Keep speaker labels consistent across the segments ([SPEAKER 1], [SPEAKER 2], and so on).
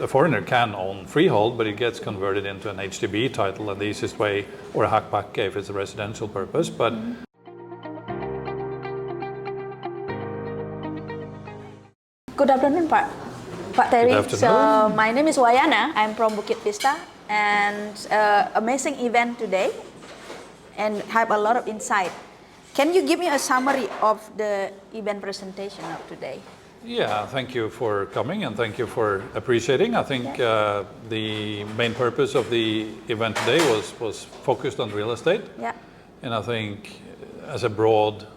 [SPEAKER 1] a foreigner can own freehold, but it gets converted into an HDB title, and the easiest way, or a Hak Pakai if it's a residential purpose. But
[SPEAKER 2] Good afternoon, Pak Terry.
[SPEAKER 1] Good afternoon.
[SPEAKER 2] So my name is Wayana. I'm from Bukit Vista, and amazing event today, and have a lot of insight. Can you give me a summary of the event presentation of today?
[SPEAKER 1] yeah, thank you for coming and thank you for appreciating. I think the main purpose of the event today was focused on real estate.
[SPEAKER 2] Yeah.
[SPEAKER 1] And I think as a broad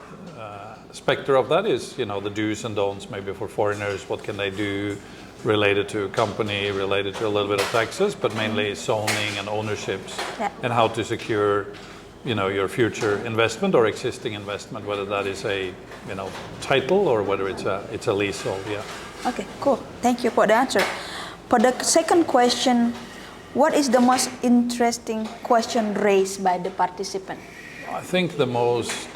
[SPEAKER 1] specter of that is, the do's and don'ts maybe for foreigners, what can they do related to company, related to a little bit of taxes, but mainly zoning and ownerships, and how to secure your future investment or existing investment, whether that is a title or whether it's a leasehold. Yeah.
[SPEAKER 2] Okay, cool. Thank you for the answer. For the second question, what is the most interesting question raised by the participant?
[SPEAKER 1] I think the most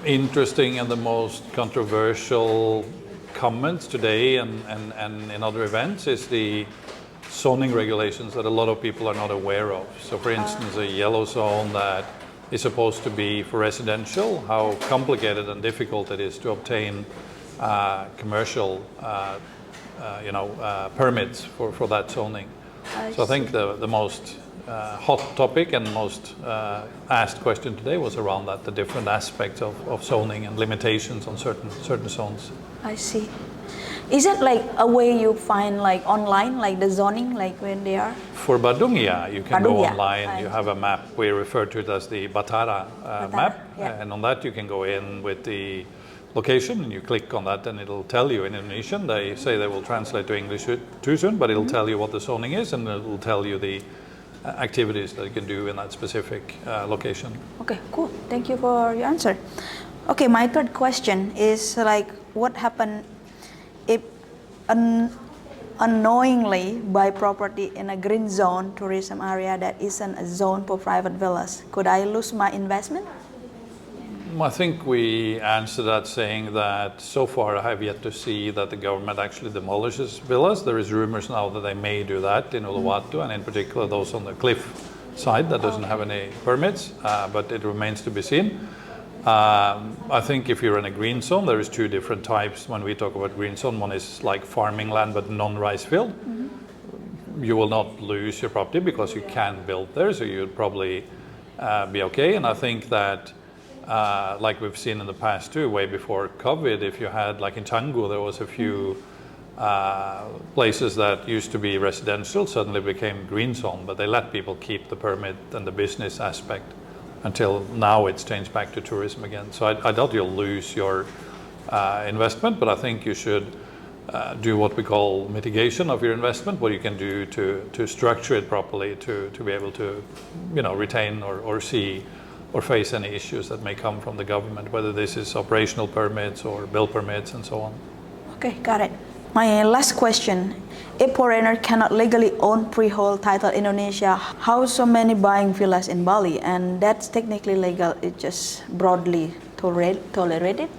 [SPEAKER 1] interesting and the most controversial comments today and in other events is the zoning regulations that a lot of people are not aware of. So for instance, a yellow zone that is supposed to be for residential, how complicated and difficult it is to obtain commercial permits for that zoning. So I think the most hot topic and most asked question today was around that, the different aspects of zoning and limitations on certain zones.
[SPEAKER 2] I see. Is it like a way you find like online, like the zoning, like when they are?
[SPEAKER 1] For Badung, yeah, you can go
[SPEAKER 2] Badung,
[SPEAKER 1] online. You have a map. We refer to it as the Batara map,
[SPEAKER 2] yeah.
[SPEAKER 1] and on that you can go in with the location, and you click on that, and it'll tell you in Indonesian. They say they will translate to English too soon, but it'll tell you what the zoning is, and it'll tell you the activities that you can do in that specific location.
[SPEAKER 2] Okay, cool. Thank you for your answer. Okay, my third question is like, what happened if unknowingly buy property in a green zone tourism area that isn't a zone for private villas? Could I lose my investment?
[SPEAKER 1] I think we answered that saying that so far I have yet to see that the government actually demolishes villas. There is rumors now that they may do that in Uluwatu, and in particular those on the cliff side that doesn't have any permits, but it remains to be seen. I think if you're in a green zone, there is two different types. When we talk about green zone, one is like farming land but non-rice field. You will not lose your property because you can build there, so you'd probably be okay. And I think that like we've seen in the past too, way before COVID, if you had, like in Canggu, there was a few places that used to be residential, suddenly became green zone, but they let people keep the permit and the business aspect until now it's changed back to tourism again. So I doubt you'll lose your investment, but I think you should do what we call mitigation of your investment, what you can do to structure it properly to be able to retain or see or face any issues that may come from the government, whether this is operational permits or bill permits and so on.
[SPEAKER 2] Okay, got it. My last question, if foreigner cannot legally own freehold title in Indonesia, how so many buying villas in Bali? And that's technically legal, it's just broadly tolerated?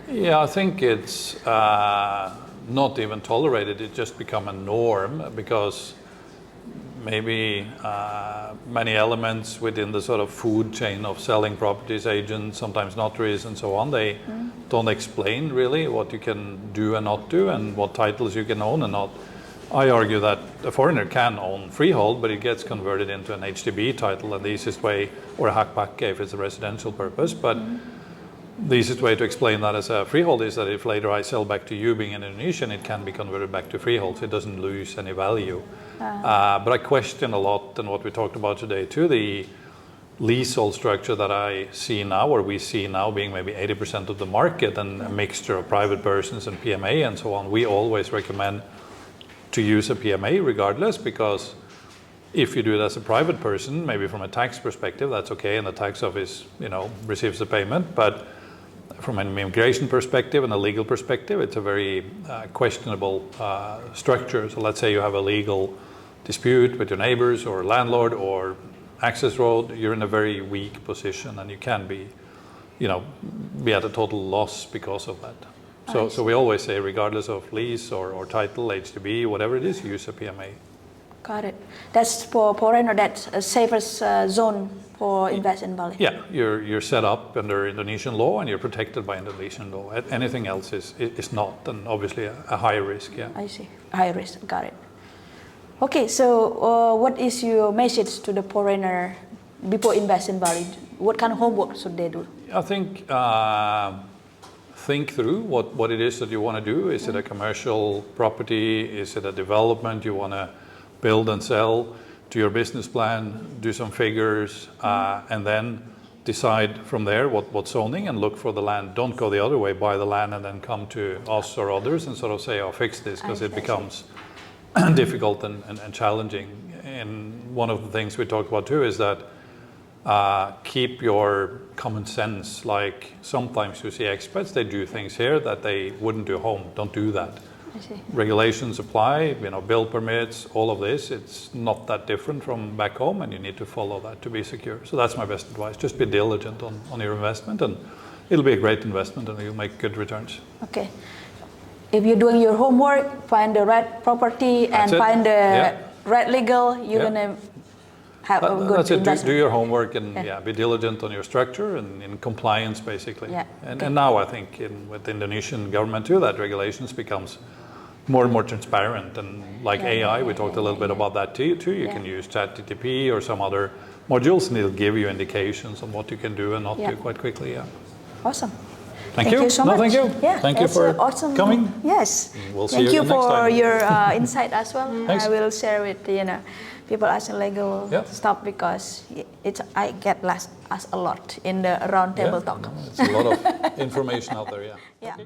[SPEAKER 1] Yeah, I think it's not even tolerated, it just become a norm because maybe many elements within the sort of food chain of selling properties, agents, sometimes notaries and so on, they don't explain really what you can do and not do and what titles you can own and not. I argue that a foreigner can own freehold, but it gets converted into an HDB title, and the easiest way, or a Hak Pakai if it's a residential purpose, but the easiest way to explain that as a freehold is that if later I sell back to you being an Indonesian, it can be converted back to freehold, so it doesn't lose any value. But I question a lot, and what we talked about today too, the leasehold structure that I see now, or we see now being maybe 80% of the market and a mixture of private persons and PMA and so on. We always recommend to use a PMA regardless, because if you do it as a private person, maybe from a tax perspective, that's okay, and the tax office, receives the payment. But from an immigration perspective and a legal perspective, it's a very questionable structure. So let's say you have a legal dispute with your neighbors or landlord or access road, you're in a very weak position, and you can be, be at a total loss because of that. So we always say, regardless of lease or title, HDB, whatever it is, use a PMA.
[SPEAKER 2] Got it. That's for foreigner. That's a safest zone for invest in Bali.
[SPEAKER 1] Yeah, you're set up under Indonesian law and you're protected by Indonesian law. Anything else is not, and obviously a high risk. Yeah.
[SPEAKER 2] I see. High risk. Got it. Okay, so what is your message to the foreigner before invest in Bali? What kind of homework should they do?
[SPEAKER 1] I think through what it is that you want to do. Is it a commercial property? Is it a development you want to build and sell? To your business plan, do some figures, and then decide from there what zoning, and look for the land. Don't go the other way, buy the land and then come to us or others and sort of say, oh, fix this, because it becomes difficult and challenging. And one of the things we talk about too is that keep your common sense. Like sometimes you see expats, they do things here that they wouldn't do home. Don't do that.
[SPEAKER 2] I see.
[SPEAKER 1] Regulations apply, build permits, all of this. It's not that different from back home, and you need to follow that to be secure. So that's my best advice. Just be diligent on your investment, and it'll be a great investment and you'll make good returns.
[SPEAKER 2] Okay. If you're doing your homework, find the right property and find the right legal, you're going to have a good investment.
[SPEAKER 1] Do your homework and be diligent on your structure and in compliance, basically.
[SPEAKER 2] Yeah.
[SPEAKER 1] And now I think with the Indonesian government too, that regulations becomes more and more transparent, and AI, we talked a little bit about that too. You can use ChatGPT or some other modules, and it'll give you indications on what you can do and not do quite quickly. Yeah.
[SPEAKER 2] Awesome.
[SPEAKER 1] Thank you
[SPEAKER 2] so much.
[SPEAKER 1] Thank you.
[SPEAKER 2] Yeah,
[SPEAKER 1] thank you for
[SPEAKER 2] awesome.
[SPEAKER 1] coming.
[SPEAKER 2] Yes.
[SPEAKER 1] We'll see
[SPEAKER 2] thank you
[SPEAKER 1] next time.
[SPEAKER 2] for your insight as well.
[SPEAKER 1] Thanks.
[SPEAKER 2] I will share with people asking legal stuff, because I get asked a lot in the round table talk.
[SPEAKER 1] It's a lot of information out there. Yeah.
[SPEAKER 2] Yeah. Okay.